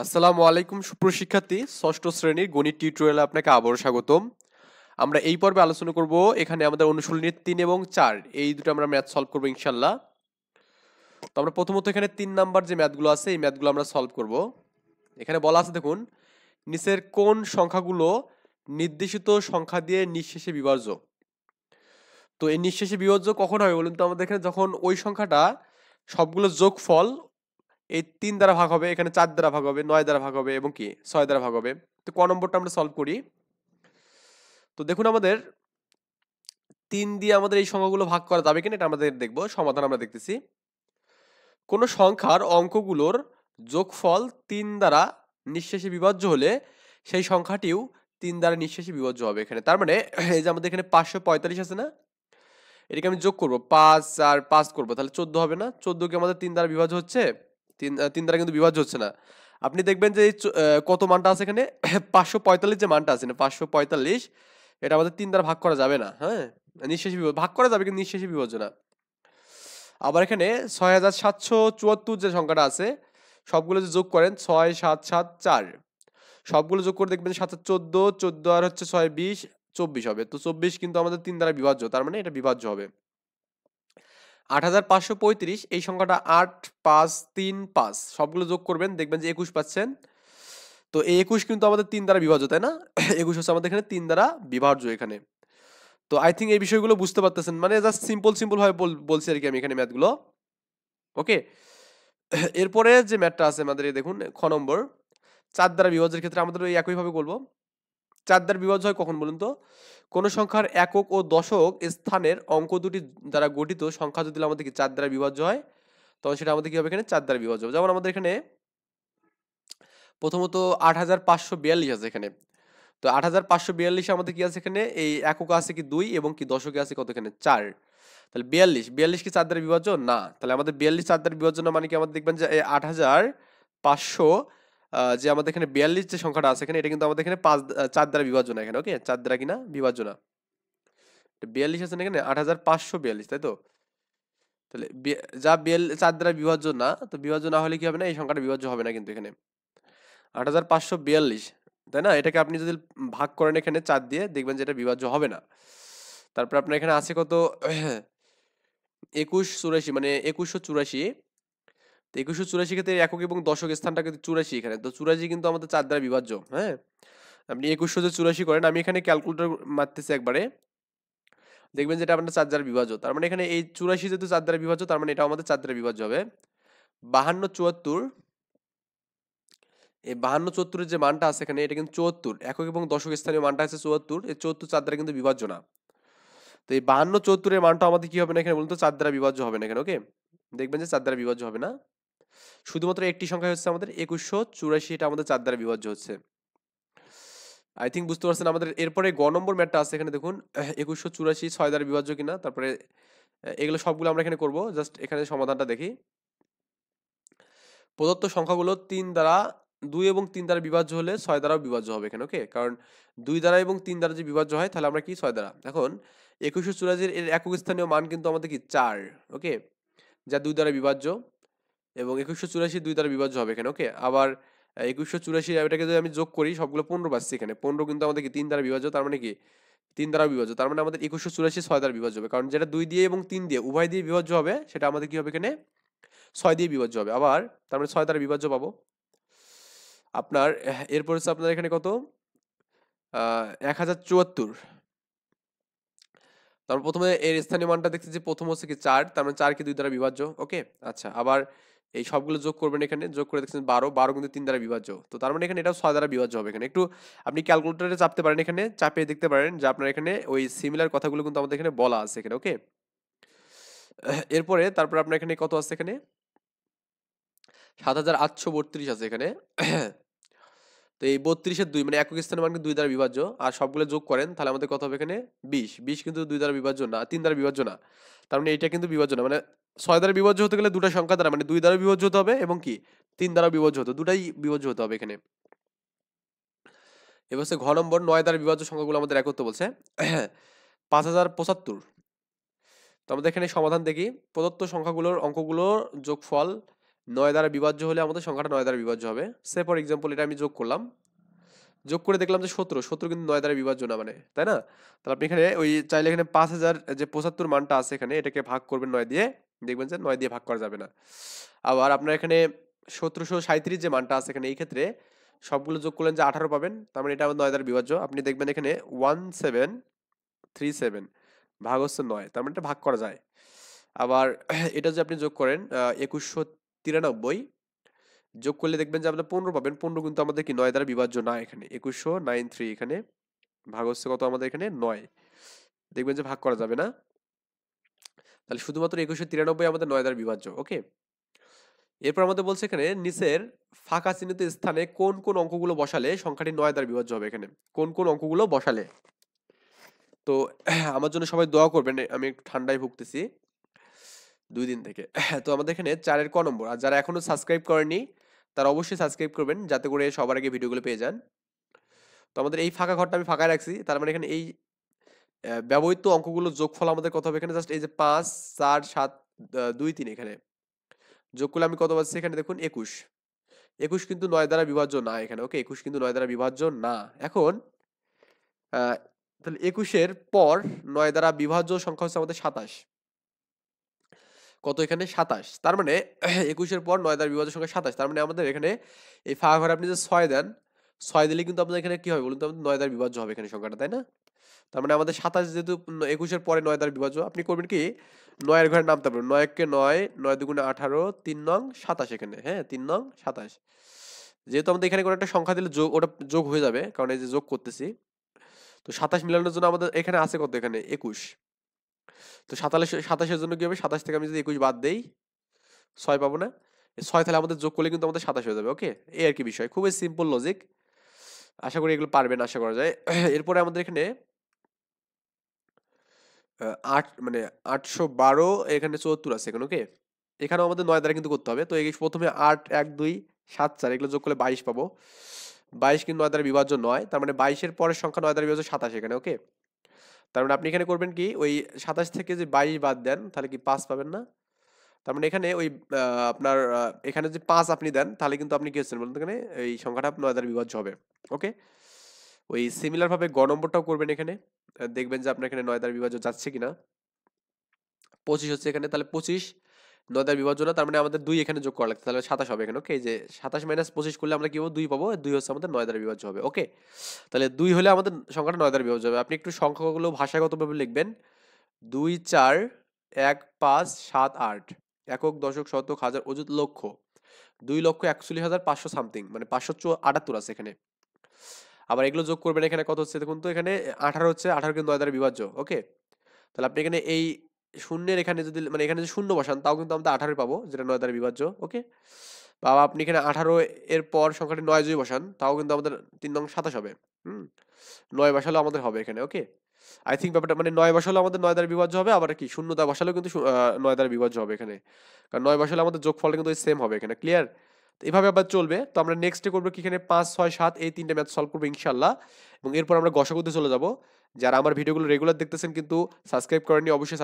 আসসালামু আলাইকুম সুপ্রশিক্ষার্থী ষষ্ঠ শ্রেণীর গণিত টিউটোরিয়ালে আপনাকে আবারও স্বাগতম। আমরা এই পর্বে আলোচনা করব এখানে আমাদের অনুশীলনী 3 এবং 4 এই দুটো আমরা ম্যাথ সলভ করব ইনশাআল্লাহ। তো আমরা প্রথমত এখানে 3 নাম্বার যে ম্যাথগুলো আছে এই ম্যাথগুলো আমরা সলভ করব। এখানে বলা আছে দেখুন, নিচের কোন সংখ্যাগুলো নির্দেশিত সংখ্যা দিয়ে নিঃশেষে বিভাজ্য। তো এই নিঃশেষে বিভাজ্য কখন হবে বলুন তো, আমাদের এখানে যখন ওই সংখ্যাটা সবগুলো যোগফল এই 3 দ্বারা ভাগ হবে, এখানে 4 দ্বারা ভাগ হবে, 9 দ্বারা ভাগ হবে এবং কি 6 দ্বারা ভাগ হবে। তো ক নম্বরটা আমরা সলভ করি। তো দেখুন, আমাদের 3 দিয়ে আমাদের এই সংখ্যাগুলো ভাগ করা যাবে কিনা এটা আমাদের দেখব, সমাধান আমরা দেখতেছি। কোন সংখ্যার অঙ্কগুলোর যোগফল 3 দ্বারা নিঃশেষে বিভাজ্য হলে সেই সংখ্যাটিও 3 দ্বারা নিঃশেষে বিভাজ্য হবে। এখানে তার মানে এই যে আমাদের এখানে 545 আছে না, এটাকে আমি যোগ করব, 5 আর 5 করব, তাহলে 14 হবে না? 14 কি আমাদের 3 দ্বারা বিভাজ্য হচ্ছে? 3 দ্বারা কিন্তু বিভাজ্য হচ্ছে না। আপনি দেখবেন যে কত মানটা আছে এখানে 545 যে মানটা আছে না, 545 এটা আমাদের 3 দ্বারা ভাগ করা যাবে না। হ্যাঁ, নিঃশেষে ভাগ করা যাবে কিন্তু নিঃশেষে বিভাজ্য না। আবার এখানে 6774 যে সংখ্যাটা আছে সবগুলো যে যোগ করেন 6 7 7 4, সবগুলো যোগ করে দেখবেন 7 14, 14 আর হচ্ছে 6 20, 24 হবে। তো 24 কিন্তু আমাদের 3 দ্বারা বিভাজ্য, তার মানে এটা বিভাজ্য হবে। 8535 এই সংখ্যাটা 8 5 3 5 সবগুলো যোগ করবেন দেখবেন যে 21 পাচ্ছেন। তো এই 21 কিন্তু আমাদের 3 দ্বারা বিভাজ্য, তাই না? 21 হচ্ছে আমাদের এখানে 3 দ্বারা বিভাজ্য এখানে। তো আই থিঙ্ক এই বিষয়গুলো বুঝতে পারতেছেন, মানে জাস্ট সিম্পল ভাবে বলছি আর কি আমি এখানে ম্যাথগুলো। ওকে, এরপরে যে ম্যাথটা আছে আমাদের, এই দেখুন খ নম্বর, 4 দ্বারা বিভাজ্যের ক্ষেত্রে আমাদের ওই একই ভাবে বলবো। 4 দ্বারা বিভাজ্য হয় কখন বলুন তো? কোন সংখ্যার একক ও দশক স্থানের অঙ্ক দুটি দ্বারা গঠিত সংখ্যা যদি আমাদের কি 4 দ্বারা বিভাজ্য হয়, তখন সেটা আমাদের কি হবে, এখানে 4 দ্বারা বিভাজ্য হবে। যেমন আমাদের এখানে প্রথমত 8542 আছে এখানে। তো 8542 আমাদের কি আছে এখানে, এই একক আছে কি 2 এবং কি দশকে আছে কত এখানে 4। তাহলে 42 কি 4 দ্বারা বিভাজ্য না? তাহলে আমাদের 42 4 দ্বারা বিভাজ্য না, মানে কি আমাদের দেখবেন যে 8500 যে আমাদের এখানে 42 যে সংখ্যাটা আছে এখানে, এটা কিন্তু আমাদের এখানে 4 দ্বারা বিভাজ্য না এখানে। ওকে, 4 দ্বারা কিনা বিভাজ্য না। 42 আছে না এখানে, 8542, তাই তো? তাহলে যা 4 দ্বারা বিভাজ্য না, তো বিভাজ্য না হলে কি হবে না, এই সংখ্যাটা বিভাজ্য হবে না কিন্তু এখানে 8542, তাই না? এটাকে আপনি যদি ভাগ করেন এখানে 4 দিয়ে, দেখবেন যে এটা বিভাজ্য হবে না। তারপর আপনার এখানে আছে কত 2184, মানে 2184। তো 2184 ক্ষেত্রে একক এবং দশক স্থানটা কিন্তু 84 এখানে। তো 84 কিন্তু আমাদের 4 দ্বারা বিভাজ্য। হ্যাঁ, আপনি 2184 করেন, আমি এখানে ক্যালকুলেটর মারতেছি একবারে, দেখবেন যে এটা আপনার 4 দ্বারা বিভাজ্য। তার মানে এখানে এই 84 যেহেতু 4 দ্বারা বিভাজ্য, তার মানে এটা আমাদের 4 দ্বারা বিভাজ্য হবে। 5274, এই 5274 এর যে মানটা আছে এখানে, এটা কিন্তু 74 একক এবং দশক স্থানীয় মানটা আছে 74, এই 74 4 দ্বারা কিন্তু বিভাজ্য না। তো এই 5274 এর মানটা আমাদের কি হবে না এখানে বলুন তো, 4 দ্বারা বিভাজ্য হবে না এখানে। ওকে, দেখবেন যে 4 দ্বারা বিভাজ্য হবে না। শুধুমাত্র একটি সংখ্যা হচ্ছে আমাদের 2184, এটা আমাদের 4 দ্বারা বিভাজ্য হচ্ছে। আই থিঙ্ক বুঝতে পারছেন। আমাদের এরপরে গ নম্বর ম্যাথটা আছে এখানে দেখুন, 2184 6 দ্বারা বিভাজ্য কিনা। তারপরে এগুলো সবগুলো আমরা এখানে করব, জাস্ট এখানে সমাধানটা দেখি। প্রদত্ত সংখ্যাগুলো 3 দ্বারা 2 এবং 3 দ্বারা বিভাজ্য হলে 6 দ্বারাও বিভাজ্য হবে এখানে। ওকে, কারণ 2 দ্বারা এবং 3 দ্বারা যে বিভাজ্য হয়, তাহলে আমরা কি 6 দ্বারা। এখন 2184 এর একক স্থানীয় মান কিন্তু আমাদের কি 4। ওকে, যা 2 দ্বারা বিভাজ্য, এবং 2184 2 দ্বারা বিভাজ্য হবে এখানে। ওকে, আবার 2184 এটাকে যদি আমি যোগ করি, সবগুলো 15 পাচ্ছি এখানে। 15 কিন্তু আমাদের কি 3 দ্বারা বিভাজ্য, তার মানে কি 3 দ্বারা বিভাজ্য। তার মানে আমাদের 2184 6 দ্বারা বিভাজ্য হবে, কারণ যেটা 2 দিয়ে এবং 3 দিয়ে উভয় দিয়ে বিভাজ্য হবে, সেটা আমাদের কি হবে এখানে 6 দিয়ে বিভাজ্য হবে। আবার তার মানে 6 দ্বারা বিভাজ্য পাবো আপনার। এরপর হচ্ছে আপনার এখানে কত 1074। তারপর প্রথমে এর স্থানীয় মানটা দেখছি যে প্রথম হচ্ছে কি 4, তার মানে 4 কি 2 দ্বারা বিভাজ্য। ওকে, আচ্ছা, আবার এই সবগুলো যোগ করবেন এখানে, যোগ করে দেখছেন 12, 12 কিন্তু 3 দ্বারা বিভাজ্য। তো তার মানে এখানে এটাও 6 দ্বারা বিভাজ্য হবে এখানে। একটু আপনি ক্যালকুলেটরে চাপতে পারেন, এখানে চাপে দেখতে পারেন যে আপনার এখানে ওই সিমিলার কথাগুলো কিন্তু আমাদের এখানে বলা আছে এখানে। ওকে, এরপরে তারপর আপনার এখানে কত আছে এখানে 7832 আছে এখানে। তো এই 32-এর 2 মানে একক স্থানের মান কিন্তু 2 দ্বারা বিভাজ্য, আর সবগুলো যোগ করেন তাহলে আমাদের কত হবে এখানে 20। 20 কিন্তু 2 দ্বারা বিভাজ্য না, 3 দ্বারা বিভাজ্য না, তার মানে এটা কিন্তু বিভাজ্য না। মানে 6 দ্বারা বিভাজ্য হতে গেলে দুটো সংখ্যা দ্বারা, মানে 2 দ্বারা বিভাজ্য হতে হবে এবং কি 3 দ্বারা বিভাজ্য হতে, দুটাই বিভাজ্য হতে হবে এখানে। এবার হচ্ছে ঘ নম্বর, 9 দ্বারা বিভাজ্য সংখ্যাগুলো আমাদের এক করতে বলছে। 5075। তো আমাদের এখানে সমাধান দেখি। প্রদত্ত সংখ্যাগুলোর অঙ্কগুলোর যোগফল 9 দ্বারা বিভাজ্য হলে আমাদের সংখ্যাটা 9 দ্বারা বিভাজ্য হবে। সে ফর এক্সাম্পল এটা আমি যোগ করলাম, যোগ করে দেখলাম যে 17, 17 কিন্তু 9 দ্বারা বিভাজ্য না, মানে তাই না? তাহলে আপনি এখানে ওই চাইলে এখানে 5000 যে 75 মানটা আছে এখানে, এটাকে ভাগ করবেন 9 দিয়ে, দেখবেন যে 9 দিয়ে ভাগ করা যাবে না। আবার আপনার এখানে 1737 যে মানটা আছে এখানে, এই ক্ষেত্রে সবগুলো যোগ করলেন যে 18 পাবেন, তার মানে এটা আমার 9 দ্বারা বিভাজ্য। আপনি দেখবেন এখানে 1737 ভাগ হচ্ছে 9, তার মানে এটা ভাগ করা যায়। আবার এটা যে আপনি যোগ করেন 2193 যোগ করলে দেখবেন যে আপনার 15 পাবেন। 15 কিন্তু আমাদের কি 9 দ্বারা বিভাজ্য না, এখানে 2193 এখানে ভাগ হচ্ছে কত আমাদের এখানে 9, দেখবেন যে ভাগ করা যাবে না। তাহলে শুধুমাত্র 2193 আমাদের 9 দ্বারা বিভাজ্য। ওকে, এরপর আমাদের বলছে এখানে নিচের ফাঁকা চিহ্নিত স্থানে কোন কোন অঙ্কগুলো বসালে সংখ্যাটি 9 দ্বারা বিভাজ্য হবে, এখানে কোন কোন অঙ্কগুলো বসালে। তো আমার জন্য সবাই দোয়া করবেন, আমি একটু ঠান্ডায় ভুগতেছি 2 দিন থেকে। তো আমাদের এখানে 4 ক নম্বর, আর যারা এখনো সাবস্ক্রাইব করেনি তারা অবশ্যই সাবস্ক্রাইব করবেন যাতে করে সবার আগে ভিডিওগুলো পেয়ে যান। তো আমাদের এই ফাঁকা ঘরটা আমি ফাঁকায় রাখছি, তার মানে এখানে এই ব্যবহৃত অঙ্কগুলো যোগফল আমাদের কত হবে এখানে, জাস্ট এই যে 5 4 7 2 3 এখানে যোগ করলে আমি কত পাচ্ছি এখানে দেখুন 21। 21 কিন্তু 9 দ্বারা বিভাজ্য না এখানে। ওকে, 21 কিন্তু 9 দ্বারা বিভাজ্য না। এখন তাহলে 21-এর পর 9 দ্বারা বিভাজ্য সংখ্যা হচ্ছে আমাদের 27। কত এখানে 27, তার মানে 21-এর পর 9 দ্বারা বিভাজ্য সংখ্যা 27, তার মানে আমাদের এখানে এই ফাঁকা ঘরে আপনি যে 6 দেন, 6 দিলে কিন্তু আপনাদের এখানে কি হবে বলুন তো, আমাদের 9 দ্বারা বিভাজ্য হবে এখানে সংখ্যাটা, তাই না? তার মানে আমাদের 27 যেহেতু 21-এর পরে 9 দ্বারা বিভাজ্য, আপনি করবেন কি 9 এর ঘরে নামতে পারবেন, 9 কে 9, 9 দুগুণে 18, 3 নং 27 এখানে, হ্যাঁ 3 নং 27। যেহেতু আমাদের এখানে কোনো একটা সংখ্যা দিলে যোগ, ওটা যোগ হয়ে যাবে কারণ এই যে যোগ করতেছি। তো 27 মিলানোর জন্য আমাদের এখানে আছে কত, এখানে 21। তো 27-এর জন্য কি হবে, 27 থেকে আমি যদি 21 বাদ দেই 6 পাবো না? 6 তাহলে আমাদের যোগ করলে কিন্তু আমাদের 27 হয়ে যাবে। ওকে, এই আর কি বিষয়, খুবই সিম্পল লজিক। আশা করি এগুলো পারবেন, আশা করা যায়। এরপরে আমাদের এখানে 8 মানে 812 এখানে 74 আছে এখানে। ওকে, এখানেও আমাদের 9 দ্বারা কিন্তু করতে হবে। তো এই প্রথমে 8 1 2 7 4 এগুলো যোগ করলে 22 পাবো। 22 কিন্তু 9 দ্বারা বিভাজ্য নয়, তার মানে 22-এর পরের সংখ্যা 9 দ্বারা বিভাজ্য 27 এখানে। ওকে, তার মানে আপনি এখানে করবেন কি ওই 27 থেকে যে 22 বাদ দেন তাহলে কি 5 পাবেন না? তার মানে এখানে ওই আপনার এখানে যদি 5 আপনি দেন তাহলে কিন্তু আপনি কি হচ্ছেন বলুন তো, এখানে এই সংখ্যাটা 9 দ্বারা বিভাজ্য হবে। ওকে, ওই সিমিলার ভাবে গ নম্বরটাও করবেন এখানে, দেখবেন যে আপনার এখানে 9 দ্বারা বিভাজ্য যাচ্ছে কিনা। 25 হচ্ছে এখানে, তাহলে 25 9 দ্বারা বিভাজ্য না, তার মানে আমাদের 2 এখানে যোগ করা লাগবে, তাহলে 27 হবে এখানে। ওকে, এই যে 27 মাইনাস 25 করলে আমরা কি পাবো, 2 পাবো। 2 হচ্ছে আমাদের 9 দ্বারা বিভাজ্য হবে। ওকে, তাহলে 2 হলে আমাদের সংখ্যাটা 9 দ্বারা বিভাজ্য হবে। আপনি একটু সংখ্যাগুলো ভাষাগতভাবে লিখবেন, 2 4 1 5 7 8 একক দশক শতক হাজার অযুত লক্ষ, 2,41,500 সামথিং, মানে 578 আছে এখানে। আবার এগুলো যোগ করবেন, এখানে কত হচ্ছে দেখুন তো, এখানে 18 হচ্ছে, 18 কিন্তু 9 দ্বারা বিভাজ্য। ওকে, তাহলে আপনি এখানে এই শূন্যের এখানে যদি মানে এখানে যদি শূন্য বসান তাও কিন্তু আমরা 18 পাবো, যেটা 9 দ্বারা বিভাজ্য। ওকে, বা আপনি এখানে 18 এর পর সংখ্যাটি 9 যদি বসান তাও কিন্তু আমাদের 3 নং 27 হবে। 9 বসালেও আমাদের হবে এখানে। ওকে, আই থিঙ্ক ব্যাপারটা মানে 9 বসালেও আমাদের 9 দ্বারা বিভাজ্য হবে, আবার কি শূন্য দ্বারা বসালেও কিন্তু 9 দ্বারা বিভাজ্য হবে এখানে, কারণ 9 বসালে আমাদের যোগফলটা কিন্তু সেম হবে এখানে। ক্লিয়ার? তো এভাবে আবার চলবে। তো আমরা নেক্সটে করবো কি, এখানে 5 6 7 এই তিনটে ম্যাথ সলভ করবো ইনশাল্লাহ, এবং এরপর আমরা গসাগুতে চলে যাব। যারা আমার ভিডিওগুলো রেগুলার দেখতেছেন কিন্তু সাবস্ক্রাইব করেননি, অবশ্যই